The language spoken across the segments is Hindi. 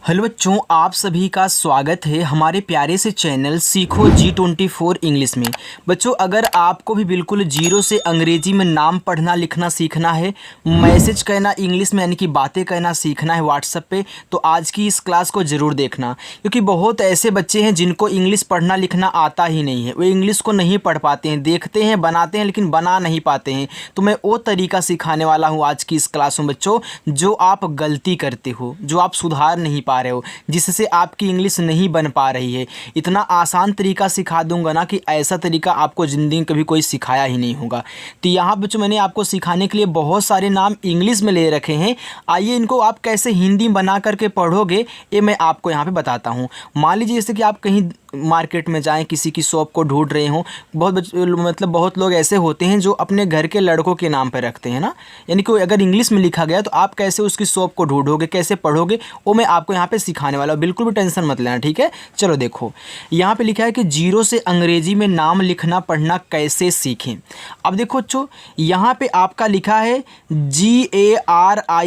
हेलो बच्चों, आप सभी का स्वागत है हमारे प्यारे से चैनल सीखो G24 इंग्लिश में। बच्चों, अगर आपको भी बिल्कुल जीरो से अंग्रेजी में नाम पढ़ना लिखना सीखना है, मैसेज करना इंग्लिश में यानी कि बातें करना सीखना है व्हाट्सएप पे, तो आज की इस क्लास को ज़रूर देखना। क्योंकि बहुत ऐसे बच्चे हैं जिनको इंग्लिश पढ़ना लिखना आता ही नहीं है, वे इंग्लिश को नहीं पढ़ पाते हैं, देखते हैं बनाते हैं लेकिन बना नहीं पाते हैं। तो मैं वो तरीका सिखाने वाला हूँ आज की इस क्लास में बच्चों, जो आप गलती करते हो, जो आप सुधार नहीं पा रहे हो, जिससे आपकी इंग्लिश नहीं बन पा रही है। इतना आसान तरीका सिखा दूंगा ना कि ऐसा तरीका आपको ज़िंदगी में कभी कोई सिखाया ही नहीं होगा। तो यहाँ बच्चों मैंने आपको सिखाने के लिए बहुत सारे नाम इंग्लिश में ले रखे हैं। आइए इनको आप कैसे हिंदी में बना करके पढ़ोगे ये मैं आपको यहाँ पे बताता हूँ। मान लीजिए जैसे कि आप कहीं मार्केट में जाएं, किसी की शॉप को ढूंढ रहे हो। बहुत लोग ऐसे होते हैं जो अपने घर के लड़कों के नाम पे रखते हैं ना, यानी कि अगर इंग्लिश में लिखा गया तो आप कैसे उसकी शॉप को ढूंढोगे, कैसे पढ़ोगे, वो मैं आपको यहाँ पे सिखाने वाला हूँ। बिल्कुल भी टेंशन मत लेना, ठीक है। चलो देखो, यहाँ पे लिखा है कि जीरो से अंग्रेजी में नाम लिखना पढ़ना कैसे सीखें। अब देखो बच्चों, यहाँ पे आपका लिखा है GARIMA,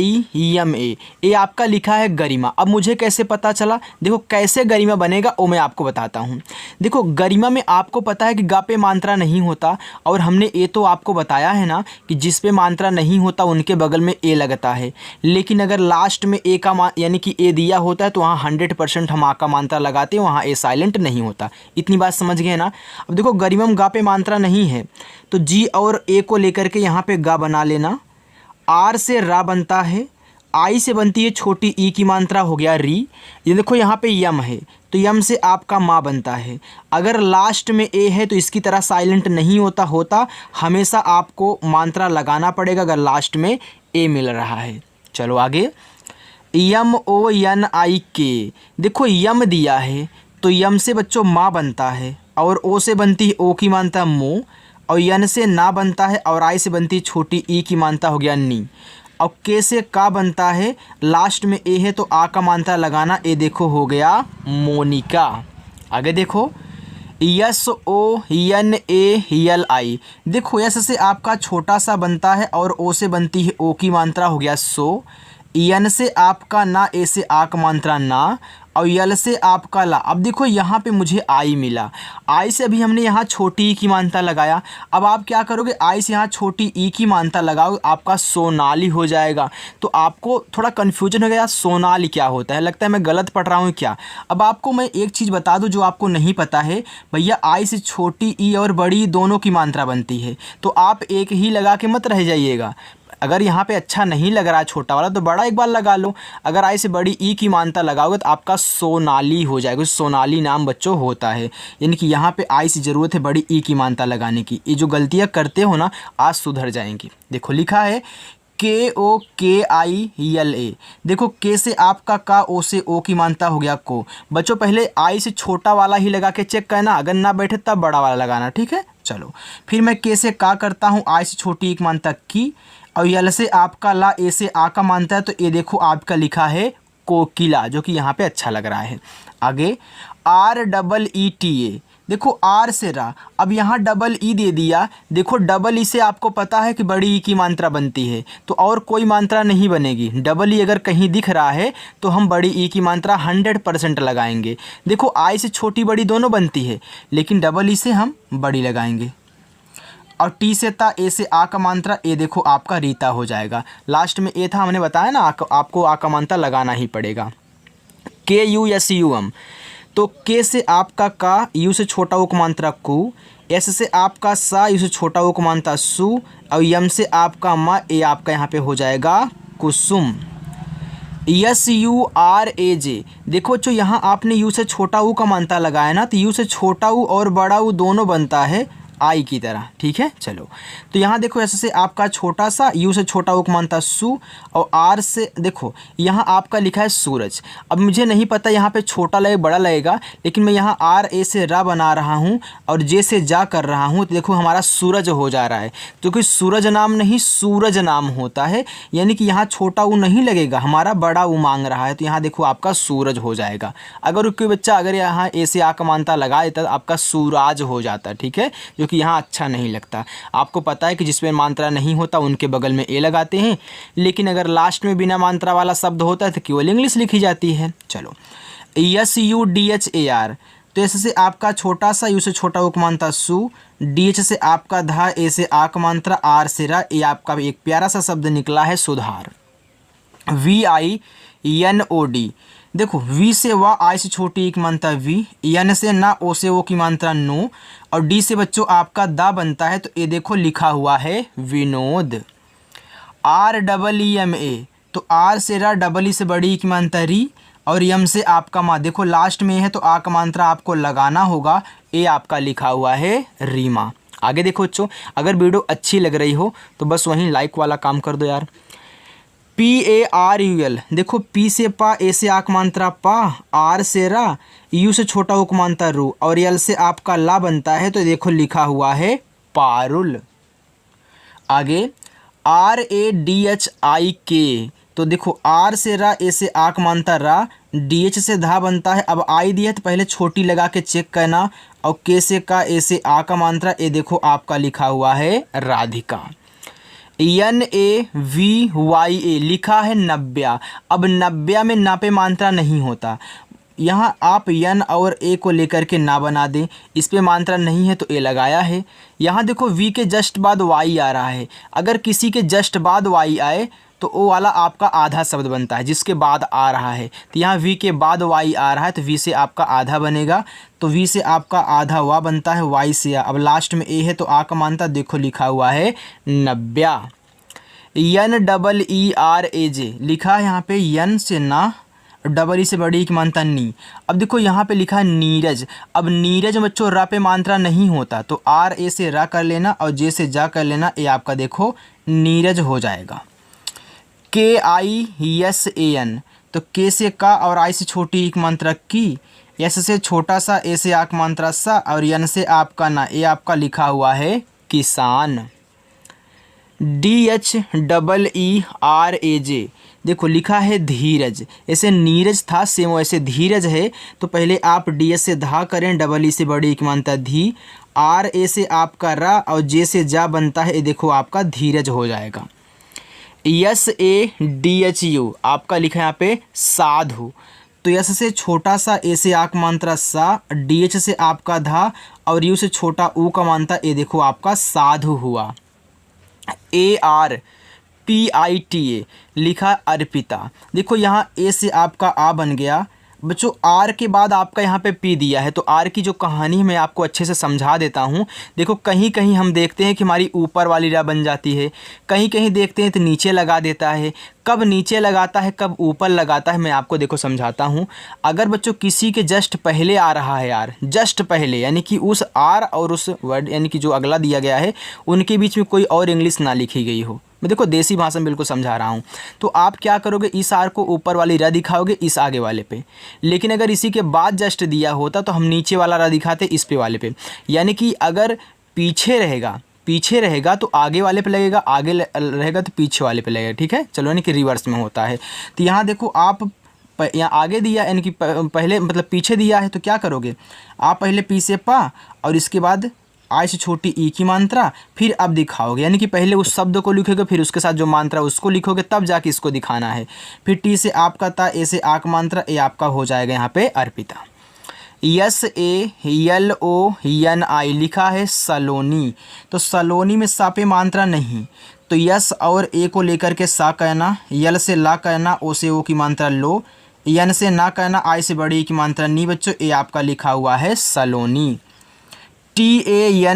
ये आपका लिखा है गरिमा। अब मुझे कैसे पता चला, देखो कैसे गरिमा बनेगा वो मैं आपको बताता हूँ। देखो गरिमा में आपको पता है कि गा पे मात्रा नहीं होता, और हमने ये तो आपको बताया है ना कि जिस पे मात्रा नहीं होता उनके बगल में ए लगता है। लेकिन अगर लास्ट में ए का यानी कि ए दिया होता है तो वहाँ 100% हम आ का मात्रा लगाते हैं, वहाँ ए साइलेंट नहीं होता। इतनी बात समझ गए ना। अब देखो गरिमा में गा पे मात्रा नहीं है तो जी और ए को लेकर के यहाँ पे गा बना लेना। आर से रा बनता है, आई से बनती है छोटी ई की मात्रा, हो गया री। ये देखो यहाँ पे यम है तो यम से आपका माँ बनता है। अगर लास्ट में ए है तो इसकी तरह साइलेंट नहीं होता हमेशा आपको मात्रा लगाना पड़ेगा अगर लास्ट में ए मिल रहा है। चलो आगे, MONIK। देखो यम दिया है तो यम से बच्चों माँ बनता है, और ओ से बनती है ओ की मात्रा मो, और यन से ना बनता है, और आई से बनती है छोटी ई की मात्रा, हो गया नी। और के से का बनता है, लास्ट में ए है तो आ का मात्रा लगाना, ए देखो हो गया मोनिका। आगे देखो, SONALI। देखो यस से आपका छोटा सा बनता है और ओ से बनती है ओ की मात्रा, हो गया सो। यन से आपका ना, ए से आ का मात्रा ना, और यल से आपका ला। अब देखो यहाँ पे मुझे आई मिला, आई से अभी हमने यहाँ छोटी ई की मात्रा लगाया। अब आप क्या करोगे, आई से यहाँ छोटी ई की मात्रा लगाओ, आपका सोनाली हो जाएगा। तो आपको थोड़ा कन्फ्यूजन हो गया, सोनाली क्या होता है, लगता है मैं गलत पढ़ रहा हूँ क्या। अब आपको मैं एक चीज़ बता दूँ जो आपको नहीं पता है, भैया आई से छोटी ई और बड़ी दोनों की मात्रा बनती है, तो आप एक ही लगा के मत रह जाइएगा। अगर यहाँ पे अच्छा नहीं लग रहा है छोटा वाला तो बड़ा एक बार लगा लो। अगर आई से बड़ी ई की मात्रा लगाओगे तो आपका सोनाली हो जाएगा। सोनाली नाम बच्चों होता है, यानी कि यहाँ पे आई से ज़रूरत है बड़ी ई की मात्रा लगाने की। ये जो गलतियाँ करते हो ना आज सुधर जाएंगी। देखो लिखा है KOKILA। देखो के से आपका का, ओ से ओ की मात्रा, हो गया को। बच्चों पहले आई से छोटा वाला ही लगा के चेक करना, अगर ना बैठे तब बड़ा वाला लगाना, ठीक है। चलो फिर मैं के से का करता हूँ, आई से छोटी एक मात्रा की, और यल से आपका ला, ए से आ का मानता है तो ये देखो आपका लिखा है कोकिला, जो कि यहाँ पे अच्छा लग रहा है। आगे REETA। देखो आर से रा, अब यहाँ डबल ई दे दिया। देखो डबल ई से आपको पता है कि बड़ी ई की मात्रा बनती है, तो और कोई मात्रा नहीं बनेगी। डबल ई अगर कहीं दिख रहा है तो हम बड़ी ई की मात्रा 100% लगाएंगे। देखो आई से छोटी बड़ी दोनों बनती है, लेकिन डबल ई से हम बड़ी लगाएंगे। और टी से था, ए से आ का मात्रा, ए देखो आपका रीता हो जाएगा। लास्ट में ए था, हमने बताया ना आपको आ का मात्रा लगाना ही पड़ेगा। KUSUM। तो के से आपका का, यू से छोटा ओ का मात्रा कु, एस से आपका सा, यू से छोटा ओ का मात्रा सु, और यम से आपका मा, ए आपका यहाँ पे हो जाएगा कुसुम। SURAJ। देखो जो यहाँ आपने यू से छोटा ऊ का मात्रा लगाया ना, तो यू से छोटा ऊ और बड़ा ऊ दोनों बनता है आई की तरह, ठीक है। चलो तो यहाँ देखो ऐसे से आपका छोटा सा, यू से छोटा वो मानता सु, और आर से देखो यहाँ आपका लिखा है सूरज। अब मुझे नहीं पता यहाँ पे छोटा लगे बड़ा लगेगा, लेकिन मैं यहाँ RA से रा बना रहा हूँ और जे से जा कर रहा हूँ, तो देखो हमारा सूरज हो जा रहा है। तो कोई सूरज नाम नहीं सूरज नाम होता है, यानी कि यहाँ छोटा ऊ नहीं लगेगा, हमारा बड़ा ऊ मांग रहा है, तो यहाँ देखो आपका सूरज हो जाएगा। अगर कोई बच्चा अगर यहाँ ए से आ का मानता लगा देता तो आपका सूराज हो जाता, ठीक है, जो कि यहाँ अच्छा नहीं लगता। आपको पता है कि जिसमें मात्रा नहीं होता उनके बगल में ए लगाते हैं, लेकिन अगर लास्ट में बिना मात्रा वाला शब्द होता है तो केवल इंग्लिश लिखी जाती है। चलो, SUDHAR, तो ऐसे से आपका छोटा सा, यू से छोटा उक मात्रा सु, DH से आपका धा, ए से आक मात्रा, आर से रा, ये आपका एक प्यारा सा शब्द निकला है सुधार। VINOD, देखो वी से वा, आई से छोटी एक मात्रा वी, एन से ना, ओ से ओ की मात्रा नो, और डी से बच्चों आपका दा बनता है, तो ये देखो लिखा हुआ है विनोद। REEMA, तो आर से रा, डबल ई से बड़ी की मात्रा री, और यम से आपका माँ, देखो लास्ट में है तो आ का मात्रा आपको लगाना होगा, ये आपका लिखा हुआ है रीमा। आगे देखो बच्चों, अगर वीडियो अच्छी लग रही हो तो बस वहीं लाइक वाला काम कर दो यार। PARUL, देखो पी से पा, ए से आक मात्रा पा, आर से रा, यू से छोटा उक मात्रा रू, और यल से आपका ला बनता है, तो देखो लिखा हुआ है पारुल। आगे RADHIK, तो देखो आर से रा, ए से आक मात्रा रा, DH से धा बनता है। अब आई दी है तो पहले छोटी लगा के चेक करना, और के से का, ए से आ का मात्रा, ये देखो आपका लिखा हुआ है राधिका। NAVYA, लिखा है नब्या। अब नब्या में ना पे मात्रा नहीं होता, यहाँ आप यन और ए को लेकर के ना बना दें, इस पे मात्रा नहीं है तो ए लगाया है। यहाँ देखो वी के जस्ट बाद वाई आ रहा है, अगर किसी के जस्ट बाद वाई आए तो वो वाला आपका आधा शब्द बनता है जिसके बाद आ रहा है। तो यहाँ वी के बाद वाई आ रहा है तो वी से आपका आधा बनेगा, तो वी से आपका आधा वा बनता है, वाई से आ। अब लास्ट में ए है तो आ का मानता, देखो लिखा हुआ है नब्या। NEERAJ, लिखा है यहाँ पे यन से ना, डबल ई से बड़ी की मात्रा नी। अब देखो यहाँ पे लिखा है नीरज। अब नीरज बच्चों रा पे मात्रा नहीं होता, तो आर ए से रा कर लेना और जे से जा कर लेना, ये आपका देखो नीरज हो जाएगा। KISAN, तो के से का और आई से छोटी एक मात्रा की, एस से छोटा सा, ए से आक मात्रा सा, और यन से आपका ना, ये आपका लिखा हुआ है किसान। DHEERAJ, देखो लिखा है धीरज। ऐसे नीरज था सेम वैसे धीरज है, तो पहले आप डी एस से धा करें, डबल ई से बड़ी एक मानता धी, आर ए से आपका रा और जे से जा बनता है, ये देखो आपका धीरज हो जाएगा। SADHU, आपका लिखा है यहाँ पे साधु। तो यस से छोटा सा, ए से आक मात्रा सा, DH से आपका धा और यू से छोटा ऊ का मानता, ये देखो आपका साधु हुआ। ARPITA, लिखा अर्पिता। देखो यहाँ ए से आपका आ बन गया बच्चों, आर के बाद आपका यहाँ पे पी दिया है, तो आर की जो कहानी मैं आपको अच्छे से समझा देता हूँ। देखो कहीं कहीं हम देखते हैं कि हमारी ऊपर वाली रा बन जाती है, कहीं कहीं देखते हैं तो नीचे लगा देता है। कब नीचे लगाता है कब ऊपर लगाता है मैं आपको देखो समझाता हूँ। अगर बच्चों किसी के जस्ट पहले आ रहा है यार, जस्ट पहले यानी कि उस आर और उस वर्ड यानी कि जो अगला दिया गया है उनके बीच में कोई और इंग्लिश ना लिखी गई हो, मैं देखो देसी भाषा में बिल्कुल समझा रहा हूँ, तो आप क्या करोगे, इस आर को ऊपर वाली रा दिखाओगे इस आगे वाले पे। लेकिन अगर इसी के बाद जस्ट दिया होता तो हम नीचे वाला रा दिखाते इस पे वाले पे। यानी कि अगर पीछे रहेगा तो आगे वाले पे लगेगा, आगे रहेगा तो पीछे वाले पे लगेगा, ठीक है। चलो यानी कि रिवर्स में होता है। तो यहाँ देखो आप यहाँ आगे दिया यानी कि पहले मतलब पीछे दिया है, तो क्या करोगे आप पहले पी से पा और इसके बाद आई से छोटी ई की मात्रा, फिर अब दिखाओगे यानी कि पहले उस शब्द को लिखोगे फिर उसके साथ जो मात्रा उसको लिखोगे तब जाके इसको दिखाना है। फिर टी से आपका ता, ए से आक मात्रा, ए आपका हो जाएगा यहाँ पे अर्पिता। SALONI, लिखा है सलोनी। तो सलोनी में सा पे मात्रा नहीं, तो यस और ए को लेकर के सा कहना, यल से ला कहना, ओ से ओ की मात्रा लो, यन से ना कहना, आई से बड़ी की मात्रा नी बच्चों, ए आपका लिखा हुआ है सलोनी। TANYA,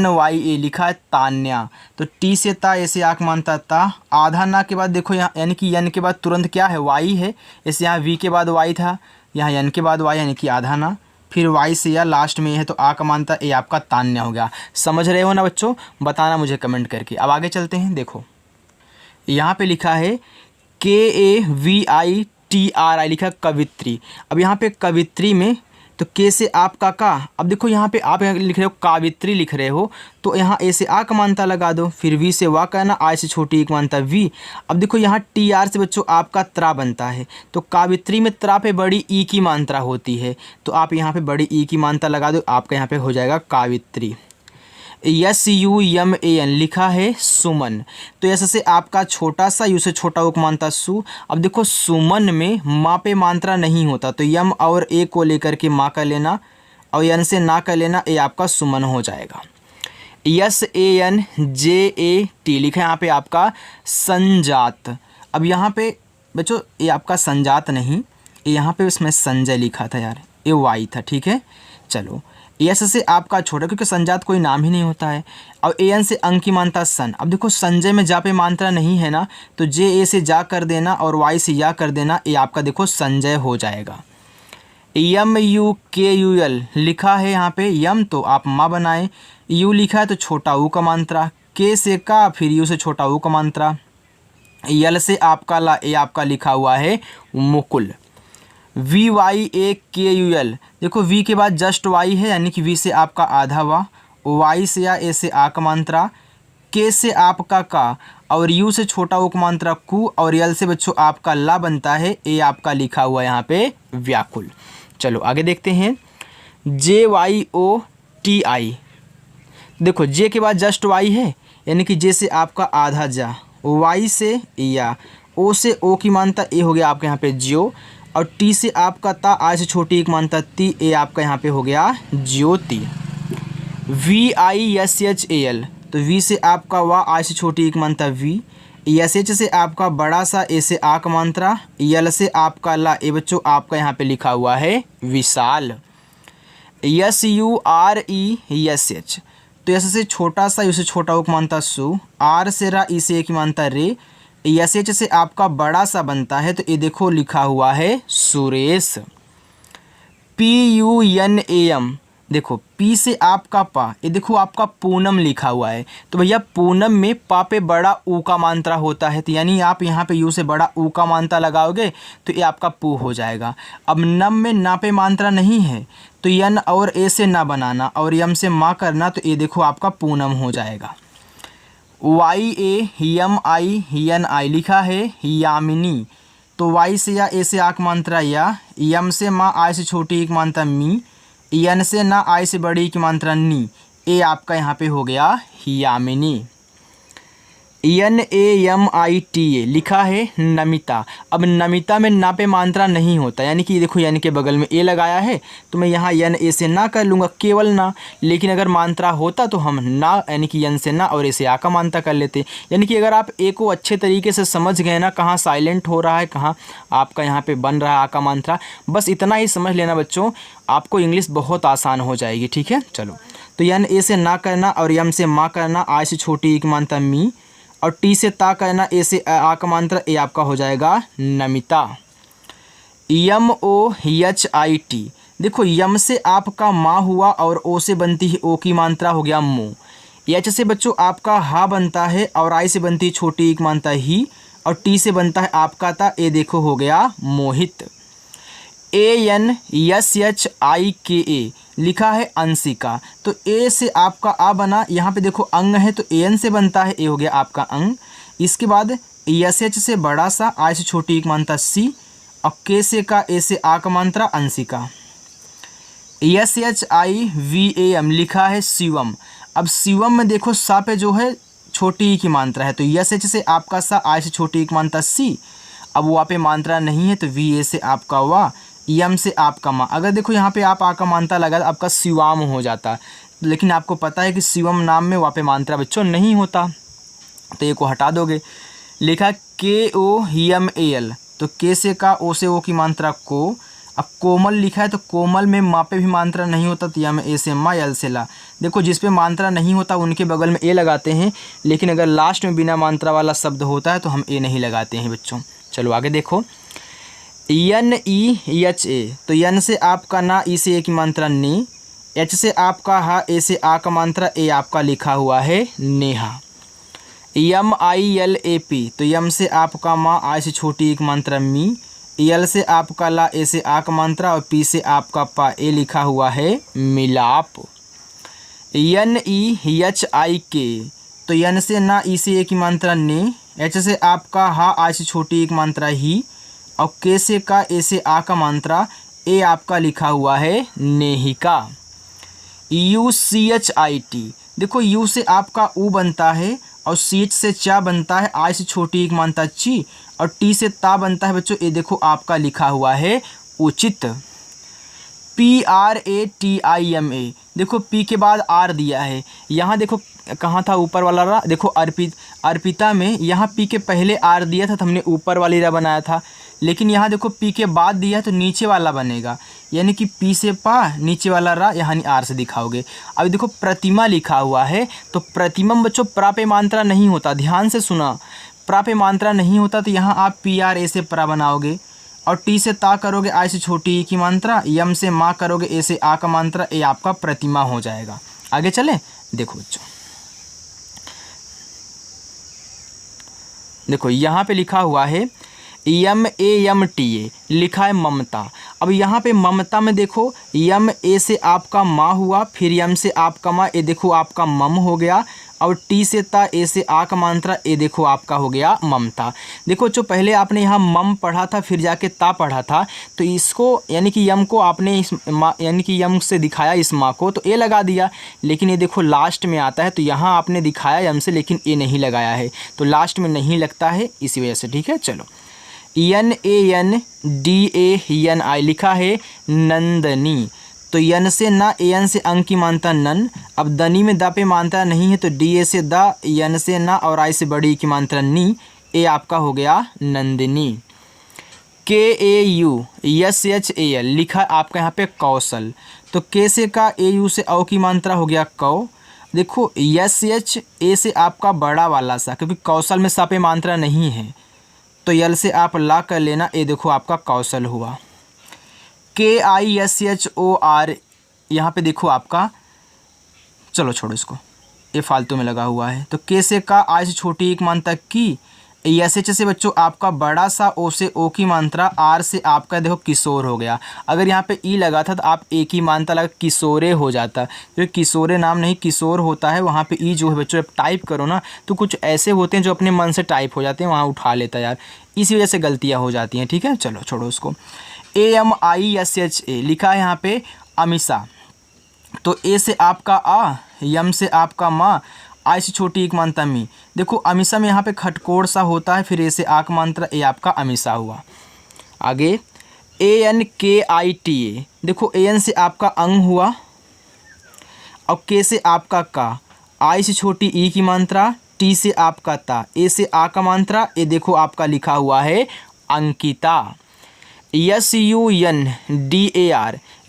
लिखा है तान्या। तो टी से ता, ऐसे आँख मानता ता, आधा ना के बाद देखो यहाँ यानी कि यन के बाद तुरंत क्या है वाई है, ऐसे यहाँ वी के बाद वाई था, यहाँ यन के बाद वाई यानी कि आधा ना, फिर वाई से या लास्ट में है तो आ का मानता, ये आपका तान्या हो गया। समझ रहे हो ना बच्चों, बताना मुझे कमेंट करके। अब आगे चलते हैं। देखो यहाँ पे लिखा है KAVITRI, लिखा कवित्री। अब यहाँ पे कवित्री में तो के से आपका का, अब देखो यहाँ पे आप लिख रहे हो कावित्री लिख रहे हो, तो यहाँ ए से आ का मानता लगा दो, फिर वी से वा कहना, आई से छोटी एक मानता वी। अब देखो यहाँ TR से बच्चों आपका त्रा बनता है, तो कावित्री में त्रा पे बड़ी ई की मात्रा होती है, तो आप यहाँ पे बड़ी ई की मात्रा लगा दो, आपका यहाँ पे हो जाएगा कावित्री। SUMAN लिखा है सुमन। तो ऐसे से आपका छोटा सा, यू से छोटा उक मानता सु। अब देखो सुमन में माँ पे मात्रा नहीं होता, तो यम और ए को लेकर के माँ का लेना और यन से ना का लेना, ये आपका सुमन हो जाएगा। SANJAT लिखा है यहाँ पे आपका संजात। अब यहाँ पे बच्चों ये आपका संजात नहीं, ये यहाँ पे इसमें संजय लिखा था यार, ये वाई था, ठीक है। चलो यस से आपका छोटा, क्योंकि संजात कोई नाम ही नहीं होता है। और AN से अंक की मानता सन। अब देखो संजय में जा पे मात्रा नहीं है ना, तो JA से जा कर देना और वाई से या कर देना, ये आपका देखो संजय हो जाएगा। MUKUL लिखा है यहाँ पे यम, तो आप माँ बनाएं। यू लिखा है तो छोटा ऊ का मात्रा, के से का, फिर यू से छोटा ऊ का मात्रा, यल से आपका ला, ये आपका लिखा हुआ है मुकुल। VYAKUL देखो वी के बाद जस्ट वाई है, यानी कि वी से आपका आधा वा, वाई से या ए से आ का मात्रा, के से आपका का और यू से छोटा ओ का मात्रा कु, और यल से बच्चों आपका ला बनता है, ये आपका लिखा हुआ यहाँ पे व्याकुल। चलो आगे देखते हैं। JYOTI देखो जे के बाद जस्ट वाई है, यानी कि जे से आपका आधा जा, वाई से या, ओ से ओ की मानता ए हो गया आपके यहाँ पे ज्यो, और टी से आपका ता, आई से छोटी एक मानता ती, ए आपका यहाँ पे हो गया ज्योति। VISHAL तो वी से आपका वा, आई से छोटी एक मानता वी, SH से आपका बड़ा सा, ए से आ का मात्रा, यल से आपका ला, ए बच्चों आपका यहाँ पे लिखा हुआ है विशाल। SURESH तो यस से छोटा सा, यू से छोटा उक मानता सु, आर से रा, ई से एक मानता रे, SH से आपका बड़ा सा बनता है, तो ये देखो लिखा हुआ है सुरेश। PUNAM देखो पी से आपका पा, ये देखो आपका पूनम लिखा हुआ है, तो भैया पूनम में पा पे बड़ा ऊ का मात्रा होता है, तो यानी आप यहाँ पे यू से बड़ा ऊ का मात्रा लगाओगे तो ये आपका पू हो जाएगा। अब नम में ना पे मात्रा नहीं है, तो यन और ए से ना बनाना और यम से माँ करना, तो ये देखो आपका पूनम हो जाएगा। YAMINI लिखा है यामिनी, तो वाई से या ए से आक मात्रा या, यम से माँ, आई से छोटी एक मात्रा मी, यन से ना, आई से बड़ी की मात्रा नी, ए आपका यहाँ पे हो गया यामिनी। NAMITA लिखा है नमिता। अब नमिता में ना पे मात्रा नहीं होता, यानी कि देखो यानी के बगल में ए लगाया है, तो मैं यहाँ यन ए से ना कर लूँगा, केवल ना। लेकिन अगर मात्रा होता तो हम ना, यानी कि यन से ना और ए से आ का मात्रा कर लेते। यानी कि अगर आप ए को अच्छे तरीके से समझ गए ना, कहाँ साइलेंट हो रहा है, कहाँ आपका यहाँ पे बन रहा है आ का मात्रा, बस इतना ही समझ लेना बच्चों, आपको इंग्लिश बहुत आसान हो जाएगी, ठीक है। चलो तो यन ए से ना करना और यम से माँ करना, आई से छोटी एक मात्रा मी, और टी से ता करना, ए से आ का मात्रा, ए आपका हो जाएगा नमिता। MOHIT देखो यम से आपका माँ हुआ और ओ से बनती है ओ की मात्रा, हो गया मो। एच से बच्चों आपका हा बनता है और आई से बनती है छोटी एक मात्रा ही, और टी से बनता है आपका ता, ए देखो हो गया मोहित। ANSHIKA लिखा है अंशिका, तो ए से आपका आ बना, यहाँ पे देखो अंग है तो AN से बनता है, ए हो गया आपका अंग। इसके बाद SH से बड़ा सा, आई से छोटी एक मात्रा सी, और के से का, ए से आ का मात्रा अंशिका। SHIVAM लिखा है शिवम। अब शिवम में देखो सा पे जो है छोटी की मात्रा है, तो SH से आपका सा, आई से छोटी एक मात्रा सी, अब वहाँ पे मात्रा नहीं है तो VA से आपका वा, यम से आपका माँ। अगर देखो यहाँ पे आप आ का मात्रा लगा तो आपका शिवाम हो जाता, लेकिन आपको पता है कि शिवम नाम में वहाँ पे मात्रा बच्चों नहीं होता, तो ये को हटा दोगे। लिखा KOMAL तो के से का, ओ से ओ की मात्रा को। अब कोमल लिखा है तो कोमल में माँ पे भी मात्रा नहीं होता, तो यम ए से माँ, यल से ला। देखो जिस पे मात्रा नहीं होता उनके बगल में ए लगाते हैं, लेकिन अगर लास्ट में बिना मात्रा वाला शब्द होता है तो हम ए नहीं लगाते हैं बच्चों। चलो आगे देखो। NEHA तो यन से आपका ना, ई से ए की मात्रा ने, एच से आपका हा, ए से आ का मात्रा, ए आपका लिखा हुआ है नेहा। MILAP तो यम से आपका माँ, आई से छोटी एक मात्रा मी, यल से आपका ला, ए से आ का मात्रा, और पी से आपका पा, ए लिखा हुआ है मिलाप। NEHIK तो यन से ना, ई से ए की मात्रा ने, एच से आपका हा, आई से छोटी एक मात्रा ही, और के से का, ए से आ का मात्रा, ए आपका लिखा हुआ है नेहिका। UCHIT देखो यू से आपका ऊ बनता है और सी से चा बनता है, आई से छोटी एक मानता ची और टी से ता बनता है बच्चों। ये देखो आपका लिखा हुआ है उचित। PRATIMA, देखो पी के बाद आर दिया है। यहाँ देखो कहाँ था ऊपर वाला रा, देखो अर्पिता में यहाँ पी के पहले आर दिया था तो हमने ऊपर वाली रा बनाया था, लेकिन यहाँ देखो पी के बाद दिया है तो नीचे वाला बनेगा, यानी कि पी से पा नीचे वाला रा यानी आर से दिखाओगे। अब देखो प्रतिमा लिखा हुआ है तो प्रतिमा में बच्चों प्रा पे मात्रा नहीं होता, ध्यान से सुना, प्रा पे मात्रा नहीं होता तो यहाँ आप PRA से प्रा बनाओगे और टी से ता करोगे आई से छोटी ई की मात्रा, यम से माँ करोगे ए से आ का मात्रा, ये आपका प्रतिमा हो जाएगा। आगे चले, देखो बच्चों देखो यहाँ पे लिखा हुआ है MAMTA, लिखा है ममता। अब यहाँ पे ममता में देखो यम ए से आपका माँ हुआ, फिर यम से आपका माँ, ये देखो आपका मम हो गया, और टी से ता ए से आ का मात्रा, ये देखो आपका हो गया ममता। देखो जो पहले आपने यहाँ मम पढ़ा था फिर जाके ता पढ़ा था, तो इसको यानी कि यम को आपने इस माँ यानी कि यम से दिखाया इस माँ को तो ए लगा दिया, लेकिन ये देखो लास्ट में आता है तो यहाँ आपने दिखाया यम से लेकिन ए नहीं लगाया है, तो लास्ट में नहीं लगता है इसी वजह से। ठीक है, चलो NANDANI लिखा है नंदनी, तो यन से ना, एन से अंक की मानता नन। अब दनी में दा पे मानता नहीं है तो DA से दा, यन से ना और आई से बड़ी की मात्रा नी, ए आपका हो गया नंदिनी। KAUSHAL लिखा आपका यहाँ पे कौशल, तो के से का AU से औ की मात्रा हो गया कौ। देखो SHA से आपका बड़ा वाला सा, क्योंकि कौशल में सा पे मात्रा नहीं है तो यल से आप ला कर लेना, ये देखो आपका कौशल हुआ। KISHOR यहाँ पे देखो आपका, चलो छोड़ो इसको, ये फालतू में लगा हुआ है। तो के से का, आई से छोटी एक मात्रा की, SH से बच्चों आपका बड़ा सा, ओ से ओ की मात्रा, आर से आपका देखो किशोर हो गया। अगर यहाँ पे ई लगा था तो आप एक ही मात्रा लगा किशोरे हो जाता, जो किशोरे नाम नहीं किशोर होता है, वहाँ पे ई जो है बच्चों जब टाइप करो ना तो कुछ ऐसे होते हैं जो अपने मन से टाइप हो जाते हैं, वहाँ उठा लेता है यार, इसी वजह से गलतियाँ हो जाती हैं। ठीक है, चलो छोड़ो उसको। AMISHA लिखा है यहाँ पे अमीषा, तो ए से आपका आ, यम से आपका माँ, आई से छोटी एक मात्रा मी। देखो अमीषा में यहाँ पे खटकोड़ सा होता है, फिर ए से आक मात्रा, ए आपका अमीषा हुआ। आगे ANKITA, देखो AN से आपका अंग हुआ और के से आपका का, आई से छोटी ई की मात्रा, टी से आपका ता, ए से आ का मात्रा, ये देखो आपका लिखा हुआ है अंकिता। SUNDAR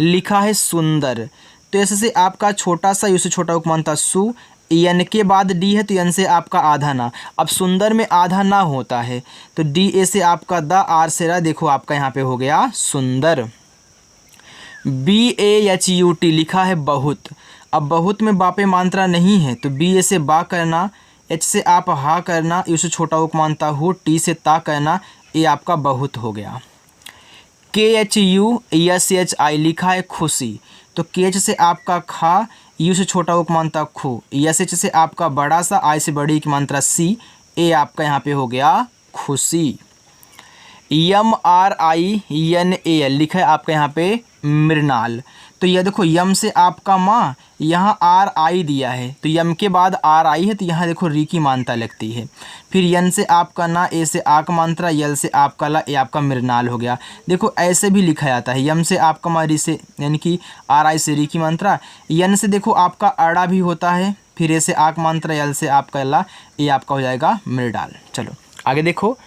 लिखा है सुंदर, तो ऐसे से आपका छोटा सा, यू से छोटा उपमानता सु, एन के बाद डी है तो एन से आपका आधा ना। अब सुंदर में आधा ना होता है तो DA से आपका द, आर से रा, देखो आपका यहाँ पे हो गया सुंदर। BAHUT लिखा है बहुत, अब बहुत में बापे मात्रा नहीं है तो BA से बा करना, H से आप हा करना, यू से छोटा उपमानता हो, टी से ता करना, ये आपका बहुत हो गया। KHUSHI लिखा है खुशी, तो KH से आपका खा, यू से छोटा उपमानता खो, SH से आपका बड़ा सा, आई से बड़ी की मात्रा सी, ए आपका यहाँ पे हो गया खुशी। MRINAL लिखा है आपका यहाँ पे मृणाल, तो यह देखो यम से आपका माँ, यहाँ RI दिया है तो यम के बाद RI है तो यहाँ देखो री की मात्रा लगती है, फिर यन से आपका ना, ए से आक मात्रा, यल से आपका ला, ए आपका मृणाल हो गया। देखो ऐसे भी लिखा जाता है, यम से आपका माँ, री से यानी कि RI से री की मात्रा, यन से देखो आपका अड़ा भी होता है, फिर ए से आक मात्रा, यल से आपका ला, ये आपका हो जाएगा मृणाल। चलो आगे देखो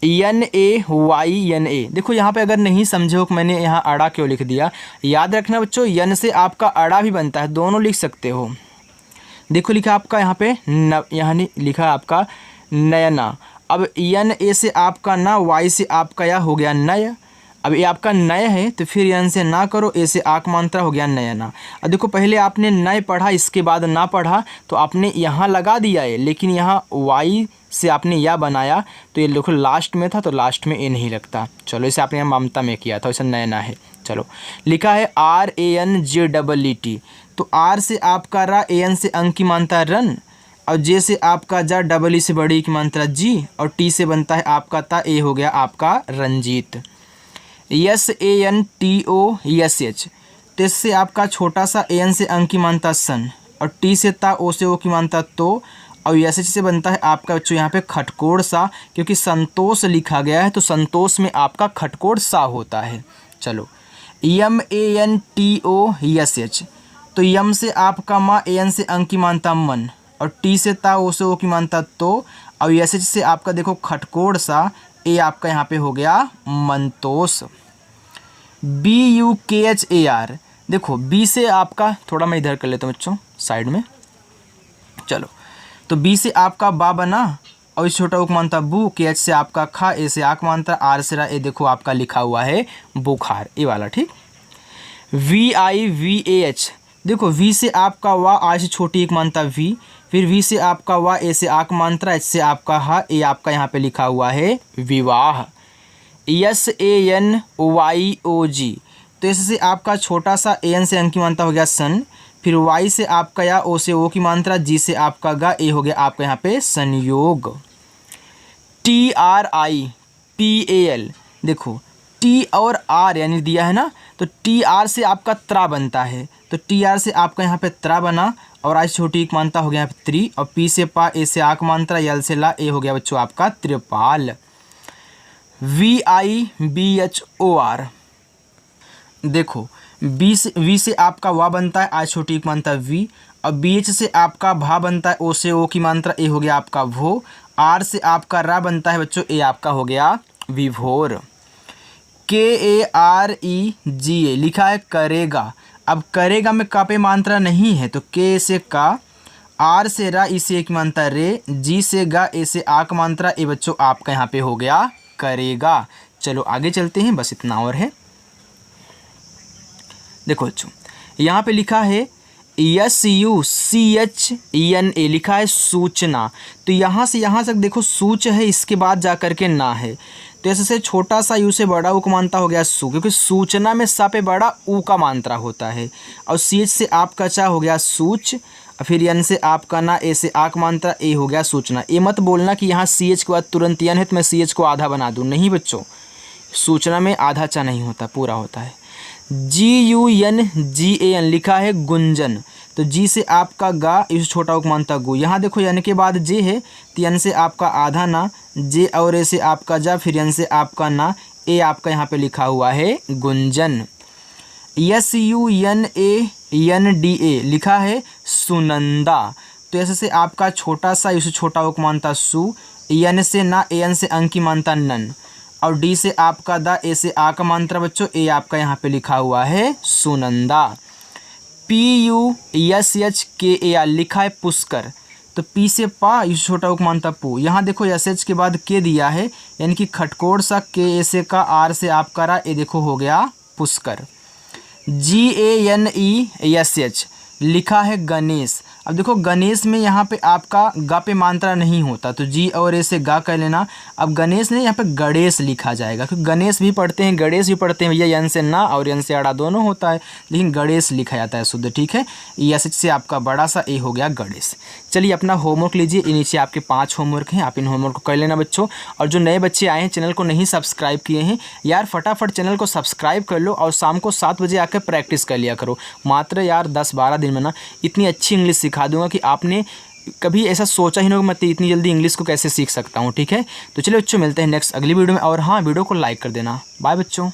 NAYNA, देखो यहाँ पे अगर नहीं समझे हो कि मैंने यहाँ अड़ा क्यों लिख दिया, याद रखना बच्चों यन से आपका अड़ा भी बनता है, दोनों लिख सकते हो। देखो लिखा आपका यहाँ पे न, यहाँ लिखा आपका नयना, अब यन ए से आपका ना, वाई से आपका या हो गया नय, अब ये आपका नय है तो फिर यन से ना करो, ए से आक मात्रा हो गया नयना। अब देखो पहले आपने नय पढ़ा इसके बाद ना पढ़ा तो आपने यहाँ लगा दिया है, लेकिन यहाँ वाई से आपने या बनाया तो ये देखो लास्ट में था तो लास्ट में ए नहीं लगता। चलो इसे आपने यहाँ ममता में किया था, वैसे नयना है। चलो लिखा है RANJEET, तो आर से आपका रा, AN से अंक की मात्रा रन, और जे से आपका जा, डबल ई से बड़ी की मात्रा जी, और टी से बनता है आपका ता, ए हो गया आपका रंजीत। SANTOSH, तो इससे आपका छोटा सा AN से अंक की मात्रा सन, और टी से ता, ओ से ओ की मानता तो, और एस एच से बनता है आपका बच्चों यहाँ पे खटकोड़ सा, क्योंकि संतोष लिखा गया है तो संतोष में आपका खटकोड़ सा होता है। चलो M A N T O S H, तो यम से आपका माँ, ए एन से अंक की मानता मन, और टी से ता, ओ से ओ की मानता तो, और एस एच से आपका देखो खटकोड़ सा, ए आपका यहाँ पे हो गया मंतोष। बी यू के एच ए आर, देखो बी से आपका, थोड़ा मैं इधर कर लेता हूँ बच्चों साइड में। चलो तो बी से आपका बा बना, और इस छोटा उक मानता बू, के एच से आपका खा, ए से आक मानता, आर से रा, ए देखो आपका लिखा हुआ है बुखार, ये वाला ठीक। V I V A H, देखो वी से आपका वाह, आई से छोटी एक मानता वी, फिर वी से आपका वाह, ए से आक मानता, एच से आपका हा, ए आपका यहाँ पे लिखा हुआ है विवाह। S A N Y O G, तो एस से आपका छोटा सा, ए एन से अंक की मानता हो गया सन, फिर वाई से आपका या, ओ से ओ की मात्रा, जी से आपका गा, ए हो गया आपका यहाँ पे संयोग। T R I P A L, देखो टी और आर यानी दिया है ना, तो टी आर से आपका त्रा बनता है, तो टी आर से आपका यहाँ पे त्रा बना, और आज छोटी एक मानता हो गया यहाँ पे त्रि, और पी से पा, ए से आक मात्रा, यल से ला, ए हो गया बच्चों आपका त्रिपाल। V I B H O R, देखो वी से आपका वा बनता है, आज छोटी एक मानता वी, और बी एच से आपका भा बनता है, ओ से ओ की मात्रा, ए हो गया आपका भो, आर से आपका रा बनता है बच्चों, ए आपका हो गया विभोर। के ए आर ई जी ए, लिखा है करेगा, अब करेगा में का पे मात्रा नहीं है, तो के से का, आर से रा, ई से एक मात्रा रे, जी से गा, ए से आक मात्रा, ए बच्चों आपका यहाँ पे हो गया करेगा। चलो आगे चलते हैं, बस इतना और है। देखो बच्चों यहाँ पे लिखा है S U C H N A, लिखा है सूचना, तो यहाँ से यहाँ तक देखो सूच है, इसके बाद जा कर के ना है, तो ऐसे से छोटा सा यू से बड़ा ऊ का मात्रा हो गया सू, क्योंकि सूचना में सा पे बड़ा ऊ का मात्रा होता है, और सी एच से आपका चा हो गया सूच, फिर एन से आपका ना, ए से आक मात्रा, ए हो गया सूचना। ये मत बोलना कि यहाँ सी एच के बाद तुरंत एन है तो मैं सी एच को आधा बना दूँ, नहीं बच्चों, सूचना में आधा चा नहीं होता, पूरा होता है। G U N J A N, लिखा है गुंजन, तो जी से आपका गा, इस छोटा उक मानता गु, यहाँ देखो एन के बाद जे है, तो एन से आपका आधा ना, जे और ए से आपका जा, फिर एन से आपका ना, ए आपका यहाँ पे लिखा हुआ है Gunjan. S U N A N D A, लिखा है सुनंदा, तो ऐसे से आपका छोटा सा, इस छोटा उक मानता सु, एन से ना, ए एन से अंक की मानता नन, और डी से आपका दा, ए से आ का मात्रा बच्चों, ए आपका यहाँ पे लिखा हुआ है Sunanda. P U S H के ए आर, लिखा है पुष्कर, तो पी से पा, इस छोटा उक मानता पू, यहाँ देखो एस एच के बाद के दिया है, यानी कि खटकोड़ सा, के ए से का, आर से आपका रा, ए देखो हो गया पुष्कर। जी A N E S H, लिखा है गणेश, अब देखो गणेश में यहाँ पे आपका गा पे मात्रा नहीं होता, तो जी और ए से गा कर लेना, अब गणेश ने यहाँ पे गणेश लिखा जाएगा, क्योंकि गणेश भी पढ़ते हैं, गणेश भी पढ़ते हैं भैया, यन से ना और यन से अड़ा दोनों होता है, लेकिन गणेश लिखा जाता है शुद्ध, ठीक है। एस एच से आपका बड़ा सा ए हो गया गणेश। चलिए अपना होमवर्क लीजिए, ये नीचे आपके 5 होमवर्क हैं, आप इन होमवर्क को कर लेना बच्चों, और जो नए बच्चे आए हैं चैनल को नहीं सब्सक्राइब किए हैं यार, फटाफट चैनल को सब्सक्राइब कर लो, और शाम को 7 बजे आकर प्रैक्टिस कर लिया करो, मात्र यार 10-12 दिन में ना इतनी अच्छी इंग्लिश सिखा दूंगा कि आपने कभी ऐसा सोचा ही नहीं होगा मैं इतनी जल्दी इंग्लिश को कैसे सीख सकता हूँ, ठीक है। तो चलिए बच्चों मिलते हैं नेक्स्ट अगली वीडियो में, और हाँ वीडियो को लाइक कर देना। बाय बच्चों।